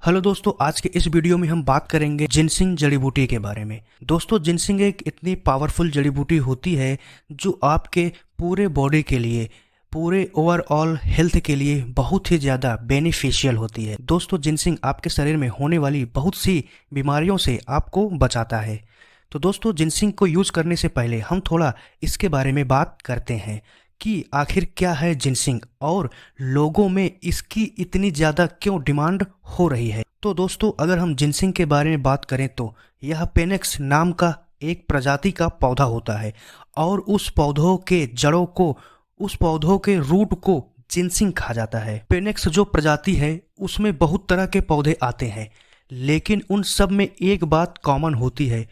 Hello दोस्तों, आज के इस वीडियो में हम बात करेंगे जिनसिंग जड़ी बूटी के बारे में। दोस्तों, जिनसिंग एक इतनी पावरफुल जड़ी बूटी होती है जो आपके पूरे बॉडी के लिए, पूरे ओवरऑल हेल्थ के लिए बहुत ही ज़्यादा बेनिफिशियल होती है। दोस्तों, जिनसिंग आपके शरीर में होने वाली बहुत सी बीमारियों से आपको बचाता है। तो दोस्तों, जिनसिंग को यूज करने से पहले हम थोड़ा इसके बारे में बात करते हैं कि आखिर क्या है जिनसिंग और लोगों में इसकी इतनी ज़्यादा क्यों डिमांड हो रही है। तो दोस्तों, अगर हम जिनसिंग के बारे में बात करें तो यह पेनेक्स नाम का एक प्रजाति का पौधा होता है और उस पौधों के जड़ों को, उस पौधों के रूट को जिनसिंग कहा जाता है। पेनेक्स जो प्रजाति है उसमें बहुत तरह के पौधे आते हैं, लेकिन उन सब में एक बात कॉमन होती है,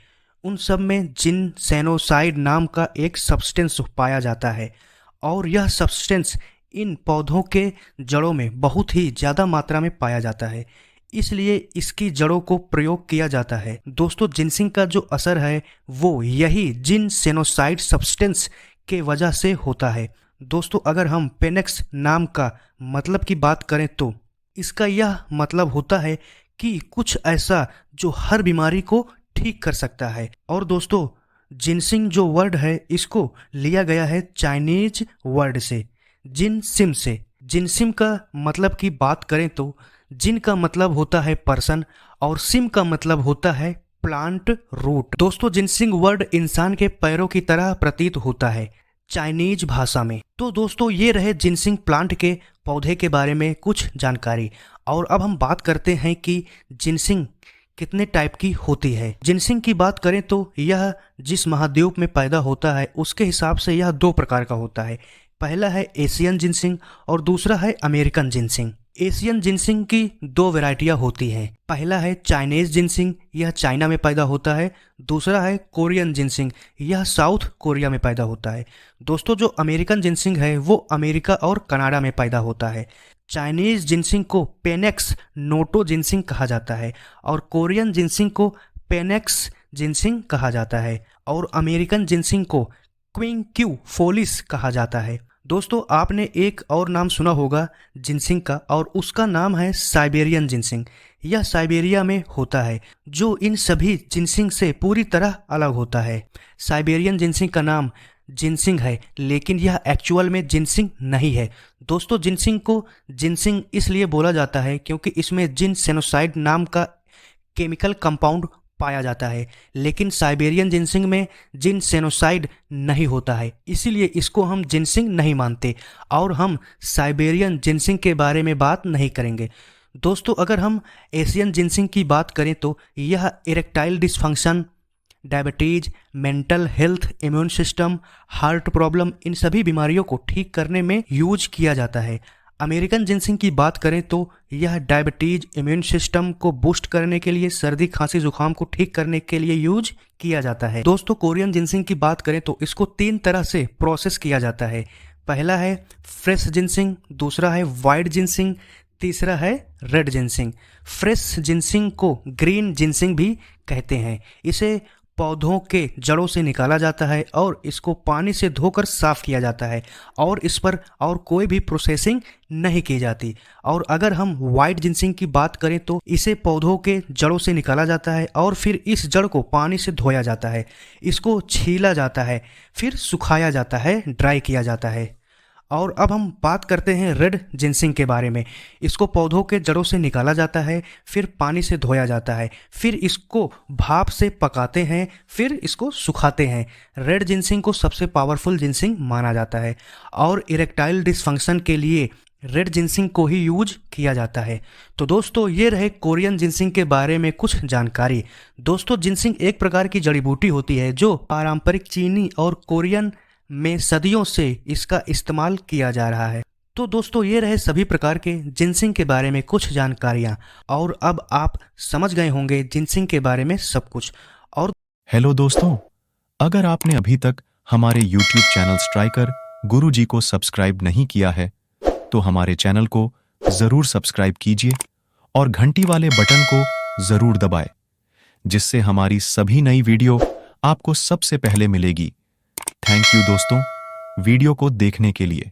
उन सब में जिनसेनोसाइड नाम का एक सब्सटेंस पाया जाता है और यह सब्सटेंस इन पौधों के जड़ों में बहुत ही ज़्यादा मात्रा में पाया जाता है, इसलिए इसकी जड़ों को प्रयोग किया जाता है। दोस्तों, जिनसिंग का जो असर है वो यही जिनसेनोसाइड सब्सटेंस के वजह से होता है। दोस्तों, अगर हम पेनेक्स नाम का मतलब की बात करें तो इसका यह मतलब होता है कि कुछ ऐसा जो हर बीमारी को ठीक कर सकता है। और दोस्तों, जिनसिंग जो वर्ड है इसको लिया गया है चाइनीज वर्ड से, जिनसिम से। जिनसिम का मतलब की बात करें तो जिन का मतलब होता है पर्सन और सिम का मतलब होता है प्लांट रूट। दोस्तों, जिनसिंग वर्ड इंसान के पैरों की तरह प्रतीत होता है चाइनीज भाषा में। तो दोस्तों, ये रहे जिनसिंग प्लांट के पौधे के बारे में कुछ जानकारी। और अब हम बात करते हैं कि जिनसिंग कितने टाइप की होती है। जिनसिंग की बात करें तो यह जिस महाद्वीप में पैदा होता है उसके हिसाब से यह दो प्रकार का होता है। पहला है एशियन जिनसिंग और दूसरा है अमेरिकन जिनसिंग। एशियन जिनसिंग की दो वैरायटियां होती हैं। पहला है चाइनीज जिनसिंग, यह चाइना में पैदा होता है। दूसरा है कोरियन जिनसिंग, यह साउथ कोरिया में पैदा होता है। दोस्तों, जो अमेरिकन जिनसिंग है वो अमेरिका और कनाडा में पैदा होता है। चाइनीज जिनसिंग को पेनेक्स नोटो जिनसिंग कहा जाता है और कोरियन जिनसिंग को पेनेक्स जिनसिंग कहा जाता है और अमेरिकन जिनसिंग को क्विंक्यू फोलिस कहा जाता है। दोस्तों, आपने एक और नाम सुना होगा जिनसिंग का और उसका नाम है साइबेरियन जिनसिंग। यह साइबेरिया में होता है, जो इन सभी जिनसिंग से पूरी तरह अलग होता है। साइबेरियन जिनसिंग का नाम जिनसिंग है, लेकिन यह एक्चुअल में जिनसिंग नहीं है। दोस्तों, जिनसिंग को जिनसिंग इसलिए बोला जाता है क्योंकि इसमें जिनसेनोसाइड नाम का केमिकल कंपाउंड पाया जाता है, लेकिन साइबेरियन जिनसिंग में जिनसेनोसाइड नहीं होता है, इसीलिए इसको हम जिनसिंग नहीं मानते और हम साइबेरियन जिनसिंग के बारे में बात नहीं करेंगे। दोस्तों, अगर हम एशियन जिनसिंग की बात करें तो यह erectile dysfunction, diabetes, mental health, immune system, heart problem, इन सभी बीमारियों को ठीक करने में यूज किया जाता है। अमेरिकन जिनसिंग की बात करें तो यह डायबिटीज, इम्यून सिस्टम को बूस्ट करने के लिए, सर्दी खांसी जुकाम को ठीक करने के लिए यूज किया जाता है। दोस्तों, कोरियन जिनसिंग की बात करें तो इसको 3 तरह से प्रोसेस किया जाता है। पहला है फ्रेश जिनसिंग, दूसरा है वाइट जिनसिंग, तीसरा है रेड जिनसिंग। फ्रेश जिनसिंग को ग्रीन जिनसिंग भी कहते हैं। इसे पौधों के जड़ों से निकाला जाता है और इसको पानी से धोकर साफ किया जाता है और इस पर और कोई भी प्रोसेसिंग नहीं की जाती। और अगर हम वाइट जिनसिंग की बात करें तो इसे पौधों के जड़ों से निकाला जाता है और फिर इस जड़ को पानी से धोया जाता है, इसको छीला जाता है, फिर सुखाया जाता है, ड्राई किया जाता है। और अब हम बात करते हैं रेड जिनसिंग के बारे में। इसको पौधों के जड़ों से निकाला जाता है, फिर पानी से धोया जाता है, फिर इसको भाप से पकाते हैं, फिर इसको सुखाते हैं। रेड जिनसिंग को सबसे पावरफुल जिनसिंग माना जाता है और इरेक्टाइल डिसफंक्शन के लिए रेड जिनसिंग को ही यूज किया जाता है। तो दोस्तों, ये रहे कोरियन जिनसिंग के बारे में कुछ जानकारी। दोस्तों, जिनसिंग एक प्रकार की जड़ी बूटी होती है जो पारंपरिक चीनी और कोरियन में सदियों से इसका इस्तेमाल किया जा रहा है। तो दोस्तों, ये रहे सभी प्रकार के जिनसिंग के बारे में कुछ जानकारियां और अब आप समझ गए होंगे जिनसिंग के बारे में सब कुछ। और हेलो दोस्तों, अगर आपने अभी तक हमारे YouTube चैनल स्ट्राइकर गुरुजी को सब्सक्राइब नहीं किया है तो हमारे चैनल को जरूर सब्सक्राइब कीजिए और घंटी वाले बटन को जरूर दबाएं, जिससे हमारी सभी नई वीडियो आपको सबसे पहले मिलेगी। थैंक यू दोस्तों, वीडियो को देखने के लिए।